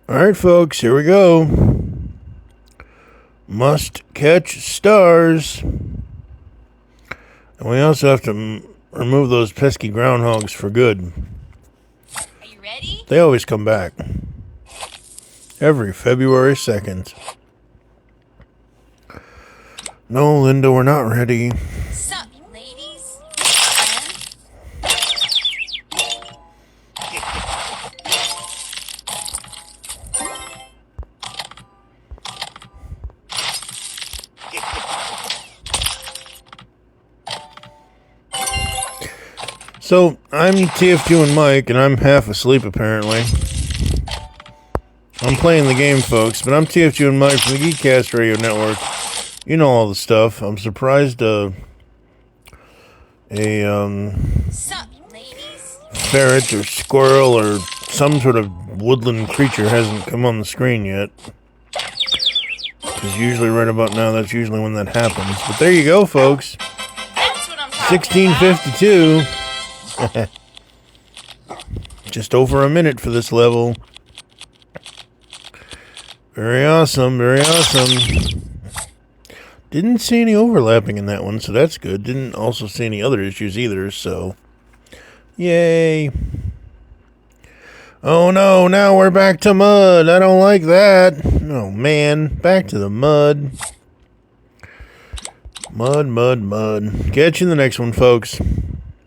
Alright, folks, here we go. Must catch stars. And we also have to remove those pesky groundhogs for good. Are you ready? They always come back. Every February 2nd. No, Linda, we're not ready. Sup, ladies? So, I'm TF2 and Mike, and I'm half asleep apparently. I'm playing the game, folks, but I'm TF2 and Mike from the Geekcast Radio Network. You know all the stuff. I'm surprised Sup, ladies? ferret or squirrel or some sort of woodland creature hasn't come on the screen yet. Because usually right about now, that's usually when that happens. But there you go, folks. That's what I'm talking 1652. Just over a minute for this level. Very awesome, very awesome. Didn't see any overlapping in that one, so that's good. Didn't also see any other issues either, so... Yay. Oh no, now we're back to mud. I don't like that. Oh man, back to the mud. Mud, mud, mud. Catch you in the next one, folks.